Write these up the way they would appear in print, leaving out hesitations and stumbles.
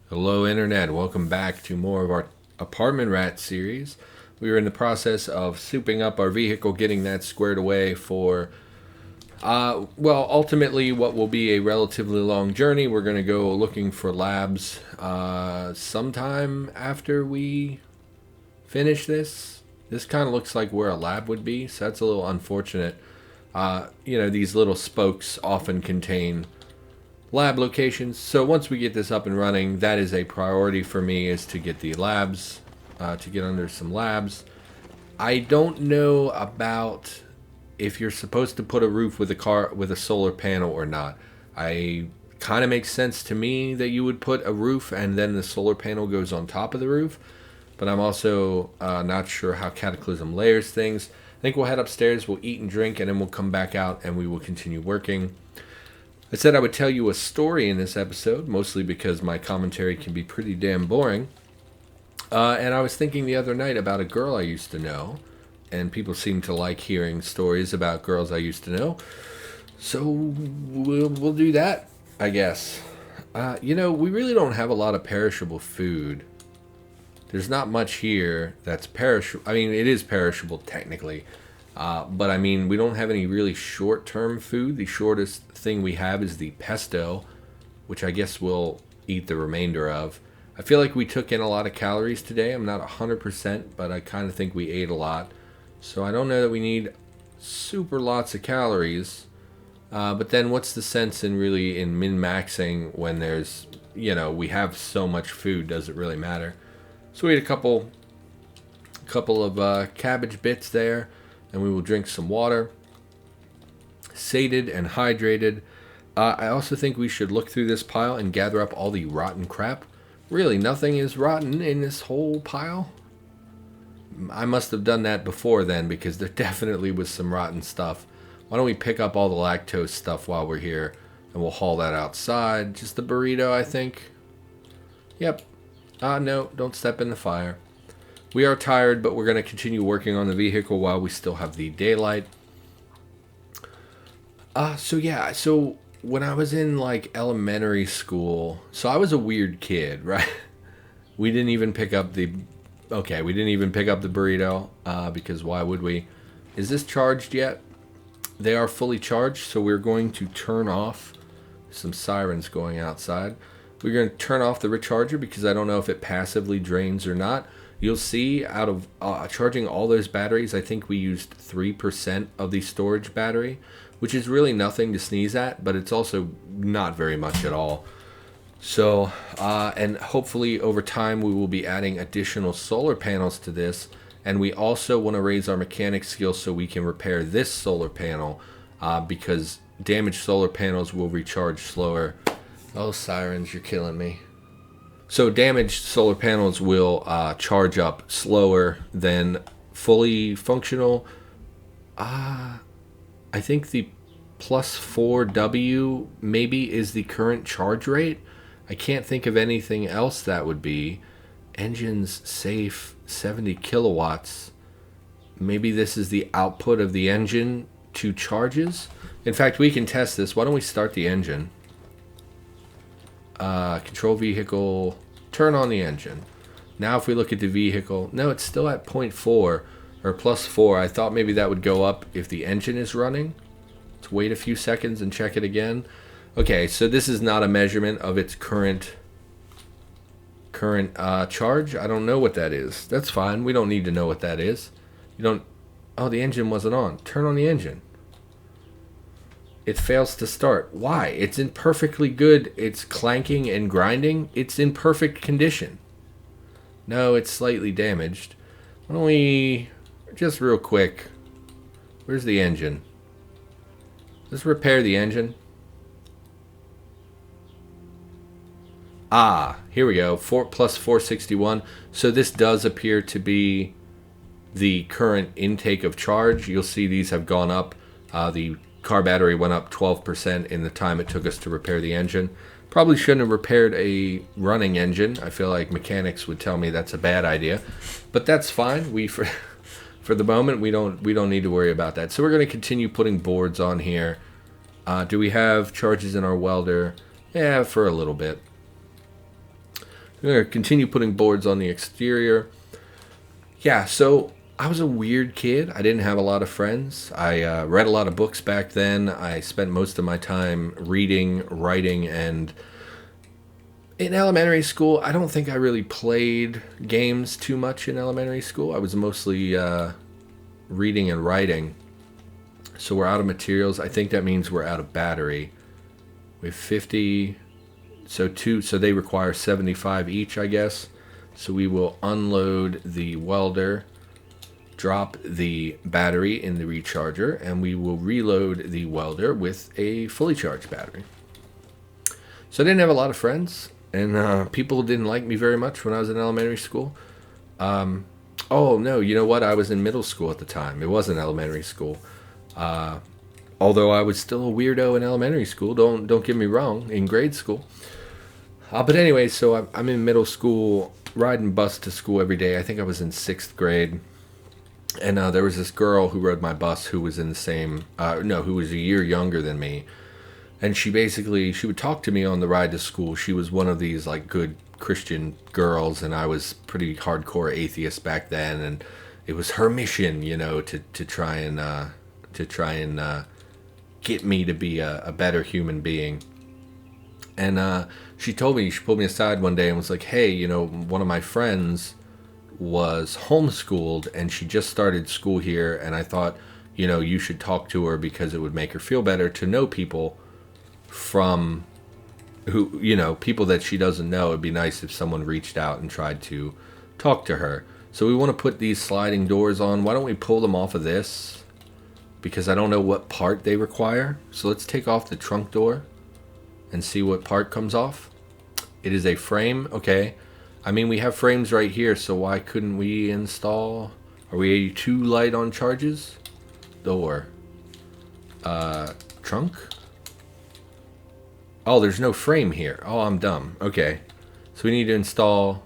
Hello Internet, welcome back to more of our Apartment Rat series. We are in the process of souping up our vehicle, getting that squared away for, ultimately what will be a relatively long journey. We're going to go looking for labs sometime after we finish this. This kind of looks like where a lab would be, so that's a little unfortunate. These little spokes often contain lab locations. So once we get this up and running, that is a priority for me, is to get the labs, to get under some labs. I don't know about if you're supposed to put a roof with a car with a solar panel or not. I kind of makes sense to me that you would put a roof and then the solar panel goes on top of the roof. But I'm also not sure how Cataclysm layers things. I think we'll head upstairs, we'll eat and drink, and then we'll come back out and we will continue working. I said I would tell you a story in this episode, mostly because my commentary can be pretty damn boring. And I was thinking the other night about a girl I used to know, and people seem to like hearing stories about girls I used to know. So we'll do that, I guess. We really don't have a lot of perishable food. There's not much here that's perishable. I mean, it is perishable technically. But I mean, we don't have any really short-term food. The shortest thing we have is the pesto, which I guess we'll eat the remainder of. I feel like we took in a lot of calories today. I'm not 100%, but I kind of think we ate a lot. So I don't know that we need super lots of calories. But then what's the sense in min-maxing when there's, we have so much food, does it really matter? So we ate a couple of cabbage bits there. And we will drink some water, sated and hydrated. I also think we should look through this pile and gather up all the rotten crap. Really, nothing is rotten in this whole pile. I must have done that before then, because there definitely was some rotten stuff. Why don't we pick up all the lactose stuff while we're here, and we'll haul that outside. Just the burrito, I think. Yep. No, don't step in the fire. We are tired, but we're going to continue working on the vehicle while we still have the daylight. So when I was in elementary school, so I was a weird kid, right? We didn't even pick up the burrito, because why would we? Is this charged yet? They are fully charged, so we're going to turn off some sirens going outside. We're going to turn off the recharger because I don't know if it passively drains or not. You'll see out of charging all those batteries, I think we used 3% of the storage battery, which is really nothing to sneeze at, but it's also not very much at all. So, and hopefully over time we will be adding additional solar panels to this, and we also want to raise our mechanics skills so we can repair this solar panel, because damaged solar panels will recharge slower. Oh, sirens, you're killing me. So damaged solar panels will charge up slower than fully functional. I think the plus 4W maybe is the current charge rate. I can't think of anything else that would be. Engines safe 70 kilowatts. Maybe this is the output of the engine to charges. In fact, we can test this. Why don't we start the engine? Control vehicle, turn on the engine. Now if we look at the vehicle, no, it's still at 0.4 or plus 4. I thought maybe that would go up if the engine is running. Let's wait a few seconds and check it again. Okay, so this is not a measurement of its current charge. I don't know what that is. That's fine. We don't need to know what that is. Oh, the engine wasn't on. Turn on the engine. It fails to start. Why? It's in perfectly good. It's clanking and grinding. It's in perfect condition. No, it's slightly damaged. Why don't we, just real quick, where's the engine? Let's repair the engine. Here we go. 4 plus 461. So this does appear to be the current intake of charge. You'll see these have gone up. The car battery went up 12% in the time it took us to repair the engine. Probably shouldn't have repaired a running engine. I feel like mechanics would tell me that's a bad idea, but that's fine. For the moment, we don't need to worry about that. So we're going to continue putting boards on here. Do we have charges in our welder? Yeah, for a little bit. We're going to continue putting boards on the exterior. Yeah, so I was a weird kid. I didn't have a lot of friends. I read a lot of books back then. I spent most of my time reading, writing, and in elementary school, I don't think I really played games too much in elementary school. I was mostly reading and writing. So we're out of materials. I think that means we're out of battery. We have 50, so they require 75 each, I guess. So we will unload the welder, drop the battery in the recharger, and we will reload the welder with a fully charged battery. So I didn't have a lot of friends, and people didn't like me very much when I was in elementary school. Oh, no, you know what? I was in middle school at the time. It wasn't elementary school. Although I was still a weirdo in elementary school, don't get me wrong, in grade school. But anyway, so I'm in middle school, riding bus to school every day. I think I was in 6th grade. And there was this girl who rode my bus who was in the same, who was a year younger than me. And she would talk to me on the ride to school. She was one of these like good Christian girls, and I was pretty hardcore atheist back then. And it was her mission, to try and get me to be a better human being. And she pulled me aside one day and was like, hey, one of my friends was homeschooled and she just started school here, and I thought, you should talk to her because it would make her feel better to know people from people that she doesn't know. It'd be nice if someone reached out and tried to talk to her. So we want to put these sliding doors on. Why don't we pull them off of this? Because I don't know what part they require. So let's take off the trunk door and see what part comes off. It is a frame. Okay. I mean, we have frames right here, so why couldn't we install? Are we too light on charges? Door. Trunk? Oh, there's no frame here. Oh, I'm dumb. Okay. So we need to install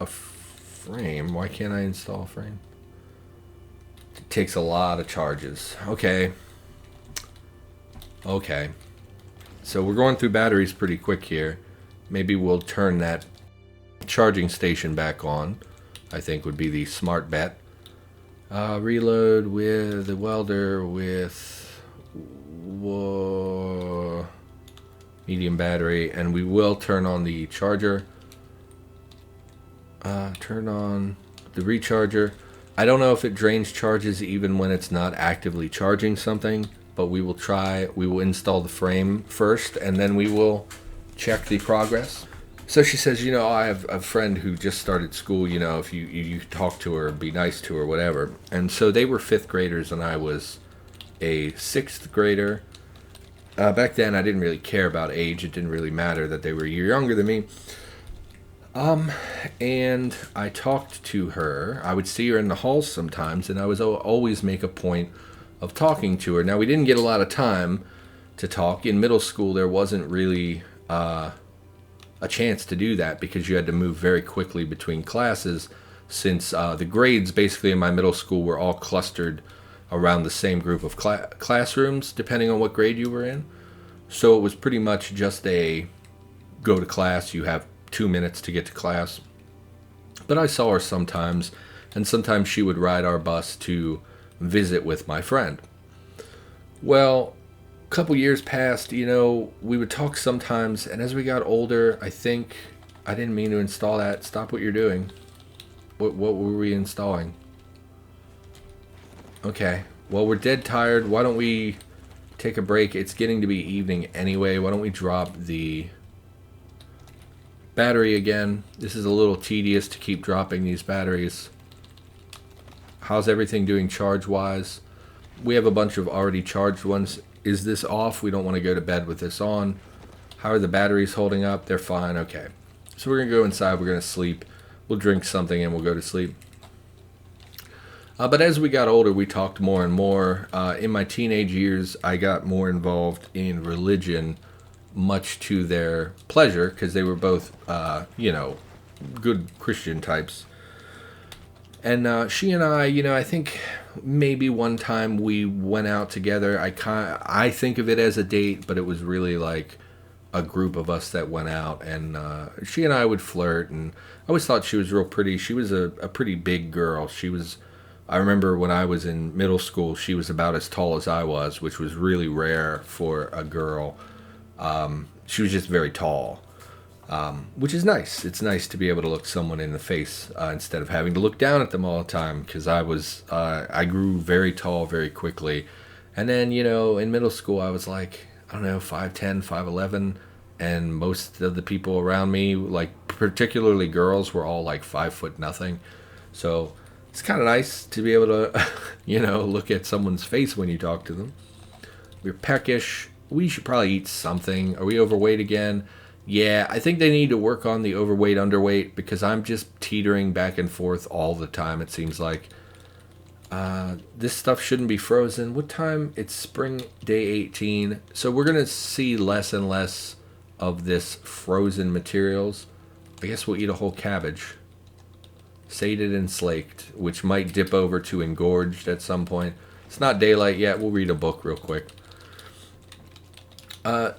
a frame. Why can't I install a frame? It takes a lot of charges. Okay. Okay. So we're going through batteries pretty quick here. Maybe we'll turn that charging station back on, I think would be the smart bet. Reload with the welder with medium battery, and we will turn on the charger. Turn on the recharger. I don't know if it drains charges even when it's not actively charging something, but we will try. We will install the frame first, and then we will check the progress. So she says, I have a friend who just started school, if you talk to her, be nice to her, whatever. And so they were 5th graders and I was a 6th grader. Back then I didn't really care about age. It didn't really matter that they were a year younger than me. And I talked to her. I would see her in the halls sometimes, and I was always make a point of talking to her. Now, we didn't get a lot of time to talk. In middle school, there wasn't really a chance to do that because you had to move very quickly between classes, since the grades basically in my middle school were all clustered around the same group of classrooms, depending on what grade you were in. So it was pretty much just a go to class, you have 2 minutes to get to class. But I saw her sometimes, and sometimes she would ride our bus to visit with my friend. Well, couple years passed, we would talk sometimes, and as we got older, I think I didn't mean to install that. Stop what you're doing. What were we installing? Okay, well, we're dead tired. Why don't we take a break? It's getting to be evening anyway. Why don't we drop the battery again? This is a little tedious to keep dropping these batteries. How's everything doing charge-wise? We have a bunch of already charged ones. Is this off? We don't want to go to bed with this on. How are the batteries holding up? They're fine. Okay. So we're going to go inside. We're going to sleep. We'll drink something and we'll go to sleep. But as we got older, we talked more and more. In my teenage years, I got more involved in religion, much to their pleasure, because they were both, good Christian types. And she and I think maybe one time we went out together. I think of it as a date, but it was really like a group of us that went out, and she and I would flirt, and I always thought she was real pretty. She was a pretty big girl. I remember when I was in middle school, she was about as tall as I was, which was really rare for a girl. She was just very tall, which is nice. It's nice to be able to look someone in the face instead of having to look down at them all the time, because I grew very tall very quickly. And then, in middle school, I was like, I don't know, 5'10", 5'11", and most of the people around me, like particularly girls, were all like 5 foot nothing. So it's kind of nice to be able to, look at someone's face when you talk to them. We're peckish. We should probably eat something. Are we overweight again? Yeah, I think they need to work on the overweight, underweight, because I'm just teetering back and forth all the time, it seems like. This stuff shouldn't be frozen. What time? It's spring day 18. So we're going to see less and less of this frozen materials. I guess we'll eat a whole cabbage. Sated and slaked, which might dip over to engorged at some point. It's not daylight yet. We'll read a book real quick. And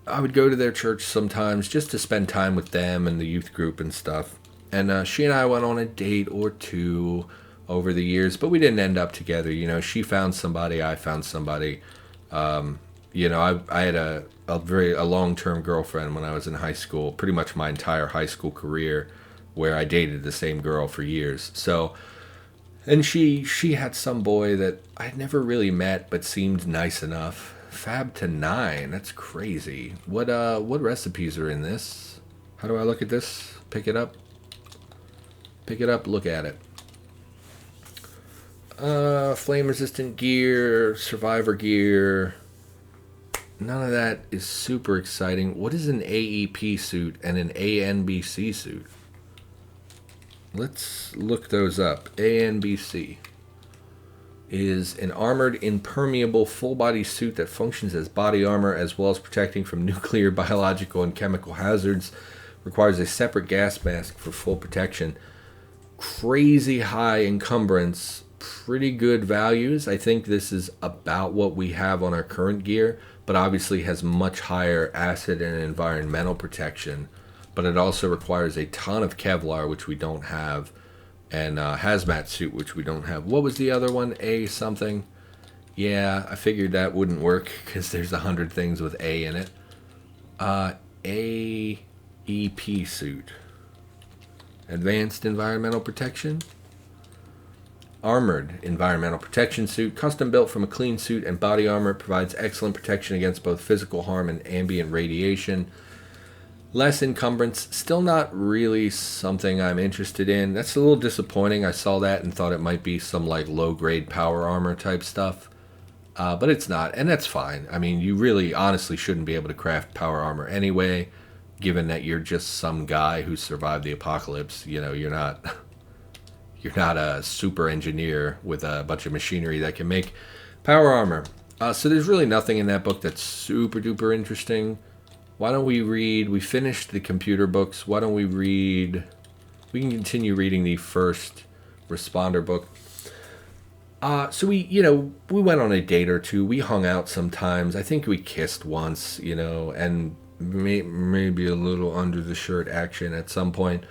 I would go to their church sometimes just to spend time with them and the youth group and stuff. And she and I went on a date or two over the years, but we didn't end up together. She found somebody, I found somebody. I had a long-term girlfriend when I was in high school, pretty much my entire high school career, where I dated the same girl for years. So, and she had some boy that I'd never really met, but seemed nice enough. Fab to 9. That's crazy. What recipes are in this? How do I look at this? Pick it up. Look at it. Flame resistant gear, survivor gear. None of that is super exciting. What is an AEP suit and an ANBC suit? Let's look those up. ANBC is an armored, impermeable, full-body suit that functions as body armor as well as protecting from nuclear, biological, and chemical hazards. Requires a separate gas mask for full protection. Crazy high encumbrance. Pretty good values. I think this is about what we have on our current gear, but obviously has much higher acid and environmental protection. But it also requires a ton of Kevlar, which we don't have, and hazmat suit, which we don't have. What was the other one? A something? Yeah, I figured that wouldn't work because there's 100 things with A in it. AEP suit. Advanced environmental protection. Armored environmental protection suit. Custom built from a clean suit and body armor. Provides excellent protection against both physical harm and ambient radiation. Less encumbrance, still not really something I'm interested in. That's a little disappointing. I saw that and thought it might be some like low-grade power armor type stuff. But it's not, and that's fine. I mean, you really honestly shouldn't be able to craft power armor anyway, given that you're just some guy who survived the apocalypse. You're not a super engineer with a bunch of machinery that can make power armor. So there's really nothing in that book that's super duper interesting. Why don't we read? We finished the computer books. Why don't we read? We can continue reading the first responder book. So we went on a date or two. We hung out sometimes. I think we kissed once, and maybe a little under the shirt action at some point.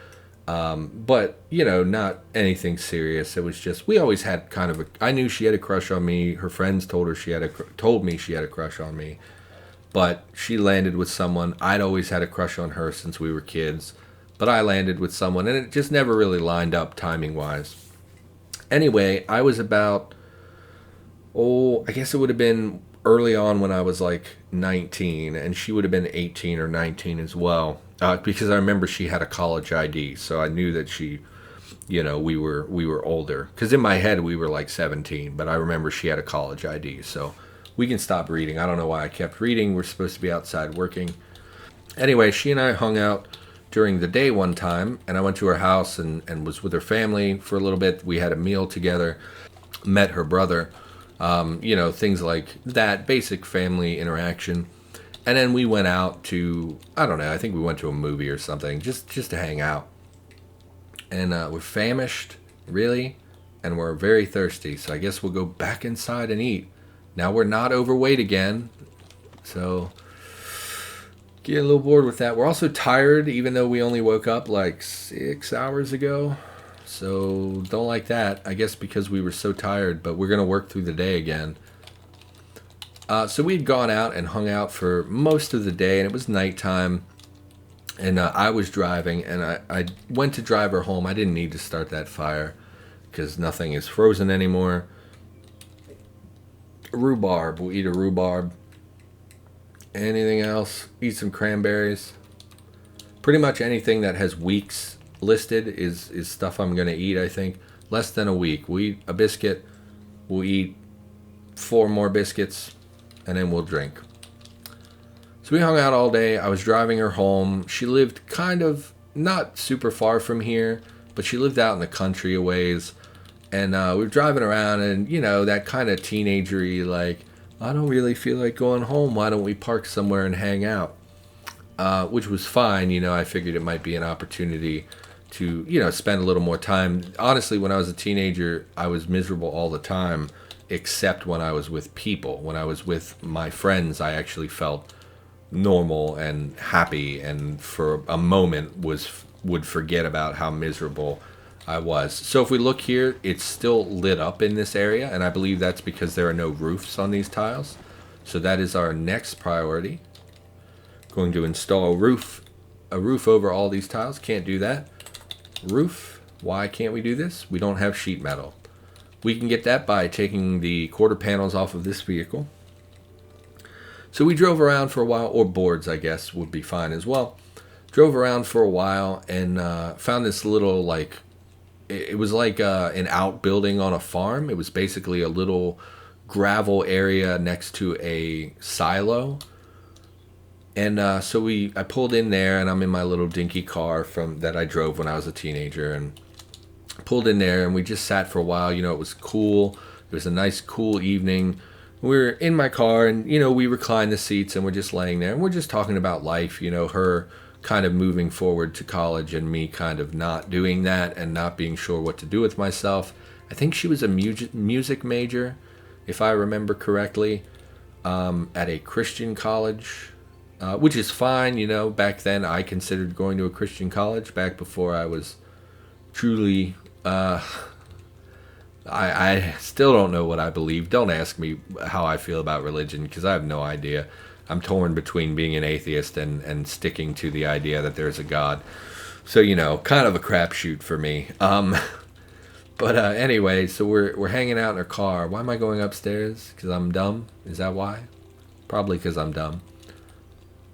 But not anything serious. It was just we always had kind of I knew she had a crush on me. Her friends told me she had a crush on me. But she landed with someone. I'd always had a crush on her since we were kids. But I landed with someone, and it just never really lined up timing-wise. Anyway, I was about, I guess it would have been early on when I was like 19, and she would have been 18 or 19 as well. Because I remember she had a college ID, so I knew that she, we were older. Because in my head, we were like 17, but I remember she had a college ID, so we can stop reading. I don't know why I kept reading. We're supposed to be outside working. Anyway, she and I hung out during the day one time, and I went to her house and was with her family for a little bit. We had a meal together, met her brother, things like that, basic family interaction. And then we went out to, I don't know, I think we went to a movie or something, just to hang out. And we're famished, really, and we're very thirsty, so I guess we'll go back inside and eat. Now we're not overweight again, so Get a little bored with that. We're also tired, even though we only woke up like 6 hours ago. So don't like that. I guess because we were so tired, but we're going to work through the day again. So we'd gone out and hung out for most of the day, and it was nighttime. And I was driving, and I went to drive her home. I didn't need to start that fire because nothing is frozen anymore. Rhubarb. We'll eat a rhubarb. Anything else? Eat some cranberries. Pretty much anything that has weeks listed is stuff I'm going to eat, I think. Less than a week. We'll eat a biscuit. We'll eat 4 more biscuits. And then we'll drink. So we hung out all day. I was driving her home. She lived kind of not super far from here, but she lived out in the country a ways. And we were driving around, and, you know, that kind of teenagery, like, I don't really feel like going home. Why don't we park somewhere and hang out? Which was fine. You know, I figured it might be an opportunity to, you know, spend a little more time. Honestly, when I was a teenager, I was miserable all the time, except when I was with people. When I was with my friends, I actually felt normal and happy, and for a moment would forget about how miserable I was. So if we look here, it's still lit up in this area, and I believe that's because there are no roofs on these tiles. So that is our next priority. Going to install a roof over all these tiles. Can't do that. Roof. Why can't we do this? We don't have sheet metal. We can get that by taking the quarter panels off of this vehicle. So we drove around for a while, or boards, I guess, would be fine as well. Drove around for a while and found this little, like, it was like an outbuilding on a farm. It was basically a little gravel area next to a silo. And so I pulled in there, and I'm in my little dinky car that I drove when I was a teenager, and pulled in there, and we just sat for a while. You know, it was cool. It was a nice, cool evening. We were in my car, and, you know, we reclined the seats, and we're just laying there, and we're just talking about life, you know, her kind of moving forward to college and me kind of not doing that and not being sure what to do with myself. I think she was a music major, if I remember correctly, at a Christian college, which is fine. You know, back then I considered going to a Christian college, back before I was truly... I still don't know what I believe. Don't ask me how I feel about religion, because I have no idea. I'm torn between being an atheist and sticking to the idea that there's a God. So, you know, kind of a crapshoot for me. But anyway, so we're hanging out in our car. Why am I going upstairs? Because I'm dumb? Is that why? Probably because I'm dumb.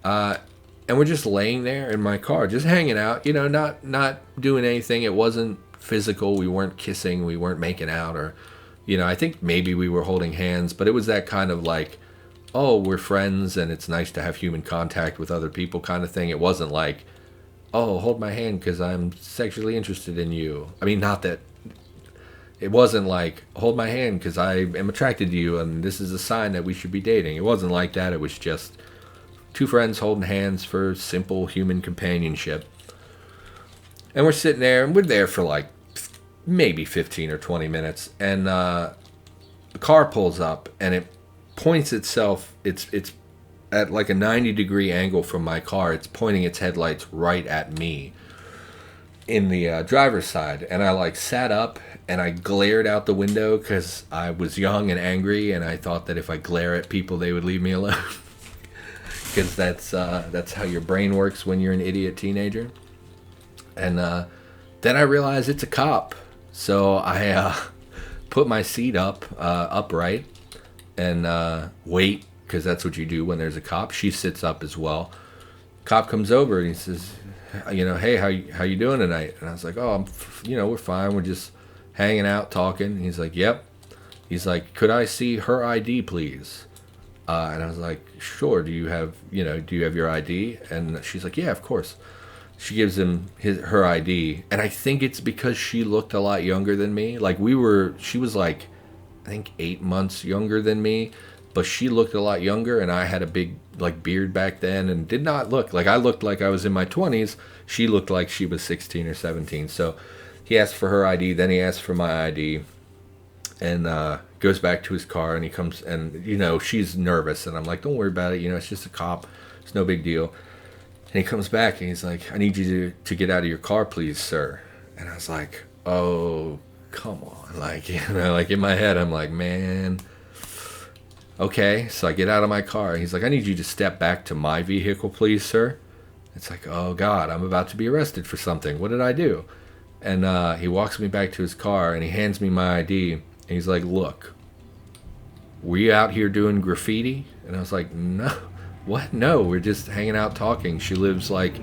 And we're just laying there in my car, just hanging out, you know, not doing anything. It wasn't physical. We weren't kissing. We weren't making out, or, you know, I think maybe we were holding hands, but it was that kind of like, oh, we're friends and it's nice to have human contact with other people kind of thing. It wasn't like, oh, hold my hand because I'm sexually interested in you. I mean, not that. It wasn't like, hold my hand because I am attracted to you and this is a sign that we should be dating. It wasn't like that. It was just two friends holding hands for simple human companionship. And we're sitting there, and we're there for like maybe 15 or 20 minutes. And the car pulls up, and it points itself, it's at like a 90-degree angle from my car. It's pointing its headlights right at me in the driver's side. And I like sat up, and I glared out the window because I was young and angry, and I thought that if I glare at people, they would leave me alone. Because that's how your brain works when you're an idiot teenager. And then I realized it's a cop. So I put my seat upright, and wait, because that's what you do when there's a cop. She sits up as well. Cop comes over and he says, you know, hey, how you doing tonight? And I was like, oh, we're fine. We're just hanging out, talking. And he's like, yep. He's like, could I see her ID, please? And I was like, sure. Do you have your ID? And she's like, yeah, of course. She gives him her ID, and I think it's because she looked a lot younger than me. Like she was like, I think 8 months younger than me, but she looked a lot younger, and I had a big like beard back then, and did not look like I looked like I was in my 20s. She looked like she was 16 or 17. So he asked for her ID, then he asked for my ID, and goes back to his car, and he comes, and she's nervous, and I'm like, don't worry about it, it's just a cop, it's no big deal. And he comes back and he's like, I need you to get out of your car, please, sir. And I was like, oh, come on. Like, like in my head, I'm like, man, okay. So I get out of my car and he's like, I need you to step back to my vehicle, please, sir. It's like, oh, God, I'm about to be arrested for something. What did I do? And he walks me back to his car and he hands me my ID. And he's like, look, were you out here doing graffiti? And I was like, no. What? No, we're just hanging out talking. She lives like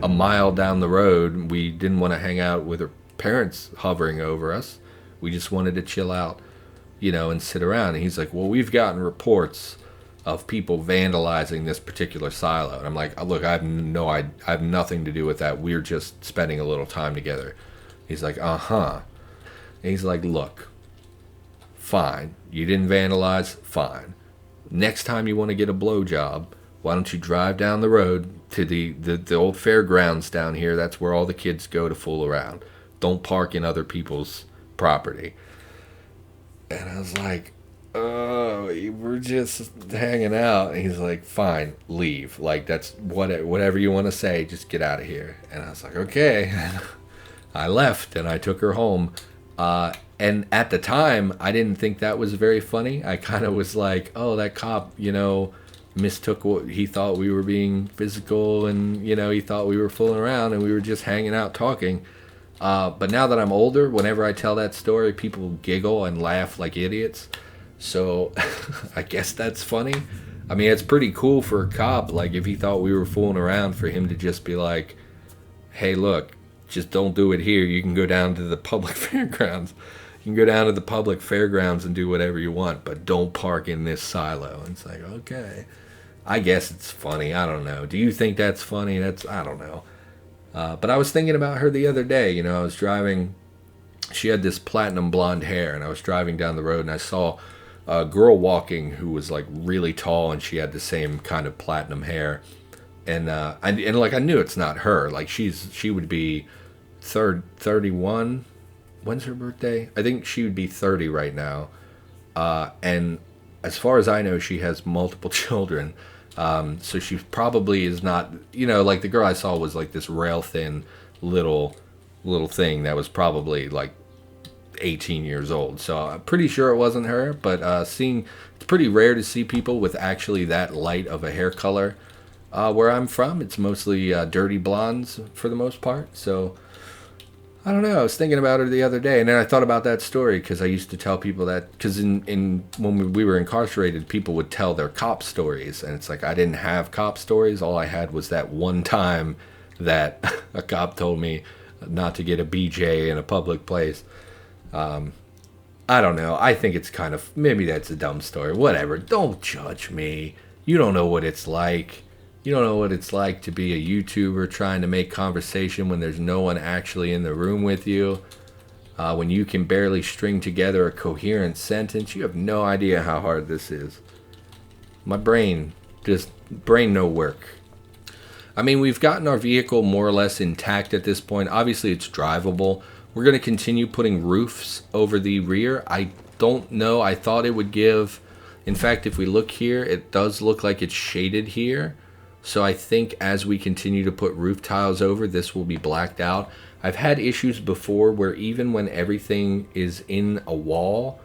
a mile down the road. We didn't want to hang out with her parents hovering over us. We just wanted to chill out, and sit around. And he's like, well, we've gotten reports of people vandalizing this particular silo. And I'm like, look, I have nothing to do with that. We're just spending a little time together. He's like, uh-huh. And he's like, look, fine. You didn't vandalize? Fine. Next time you want to get a blowjob, why don't you drive down the road to the old fairgrounds down here? That's where all the kids go to fool around. Don't park in other people's property. And I was like, oh, we're just hanging out. And he's like, fine, leave. Like, that's whatever you want to say, just get out of here. And I was like, okay. I left and I took her home. And at the time, I didn't think that was very funny. I kind of was like, oh, that cop, mistook what he thought we were being physical, and he thought we were fooling around and we were just hanging out talking. But now that I'm older, whenever I tell that story, people giggle and laugh like idiots. So I guess that's funny. I mean, it's pretty cool for a cop, like if he thought we were fooling around, for him to just be like, hey, look, just don't do it here. You can go down to the public fairgrounds. You can go down to the public fairgrounds and do whatever you want, but don't park in this silo. And it's like, okay. I guess it's funny. I don't know. Do you think that's funny? I don't know. But I was thinking about her the other day. I was driving. She had this platinum blonde hair, and I was driving down the road, and I saw a girl walking who was like really tall, and she had the same kind of platinum hair. And I knew it's not her. Like she would be 31. When's her birthday? I think she would be 30 right now. And as far as I know, she has multiple children. So she probably is not, like the girl I saw was like this rail thin little thing that was probably like 18 years old. So I'm pretty sure it wasn't her, but it's pretty rare to see people with actually that light of a hair color. Where I'm from, it's mostly dirty blondes for the most part. So I don't know. I was thinking about her the other day, and then I thought about that story because I used to tell people that, because when we were incarcerated, people would tell their cop stories, and it's like I didn't have cop stories. All I had was that one time that a cop told me not to get a BJ in a public place. I don't know. I think it's kind of, maybe that's a dumb story. Whatever. Don't judge me. You don't know what it's like. You don't know what it's like to be a YouTuber trying to make conversation when there's no one actually in the room with you. When you can barely string together a coherent sentence. You have no idea how hard this is. My brain no work. I mean, we've gotten our vehicle more or less intact at this point. Obviously, it's drivable. We're going to continue putting roofs over the rear. I don't know. I thought it would give... In fact, if we look here, it does look like it's shaded here. So I think as we continue to put roof tiles over, this will be blacked out. I've had issues before where even when everything is in a wall,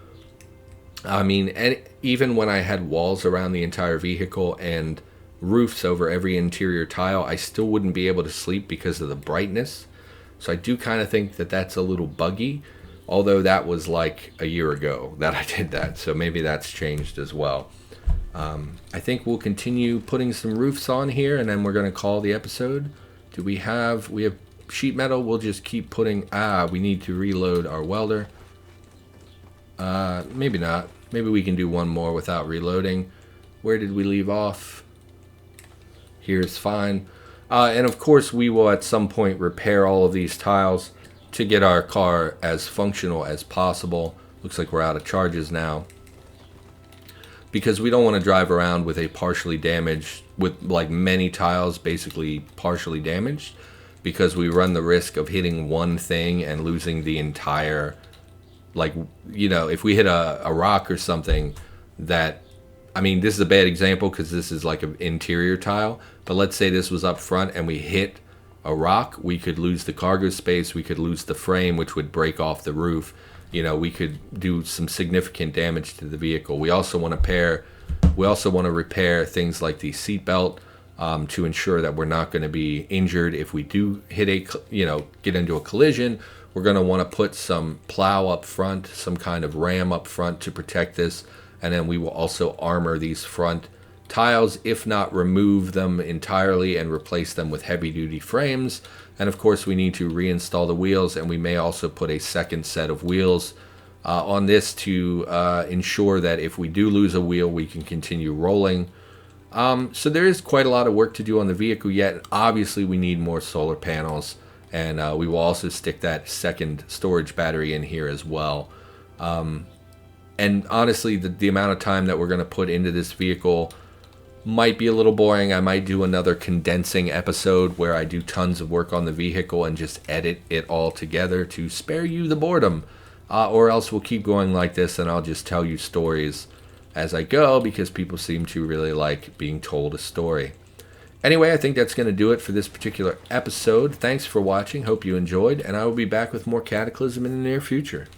even when I had walls around the entire vehicle and roofs over every interior tile, I still wouldn't be able to sleep because of the brightness. So I do kind of think that that's a little buggy, although that was like a year ago that I did that. So maybe that's changed as well. I think we'll continue putting some roofs on here, and then we're going to call the episode. We have sheet metal. We'll just keep putting, we need to reload our welder. Maybe not. Maybe we can do one more without reloading. Where did we leave off? Here's fine. And of course we will at some point repair all of these tiles to get our car as functional as possible. Looks like we're out of charges now. Because we don't want to drive around with a partially damaged, with like many tiles basically partially damaged, because we run the risk of hitting one thing and losing the entire, like, if we hit a rock or something that I mean, this is a bad example because this is like an interior tile, but let's say this was up front and we hit a rock, we could lose the cargo space, we could lose the frame, which would break off the roof. You know, we could do some significant damage to the vehicle. We also want to repair things like the seatbelt to ensure that we're not going to be injured if we do get into a collision. We're going to want to put some plow up front, some kind of ram up front to protect this. And then we will also armor these front tiles, if not remove them entirely and replace them with heavy-duty frames. And of course, we need to reinstall the wheels, and we may also put a second set of wheels on this to ensure that if we do lose a wheel, we can continue rolling. So there is quite a lot of work to do on the vehicle yet. Obviously, we need more solar panels, and we will also stick that second storage battery in here as well. And honestly, the amount of time that we're going to put into this vehicle might be a little boring. I might do another condensing episode where I do tons of work on the vehicle and just edit it all together to spare you the boredom. Or else we'll keep going like this and I'll just tell you stories as I go because people seem to really like being told a story. Anyway, I think that's going to do it for this particular episode. Thanks for watching. Hope you enjoyed. And I will be back with more Cataclysm in the near future.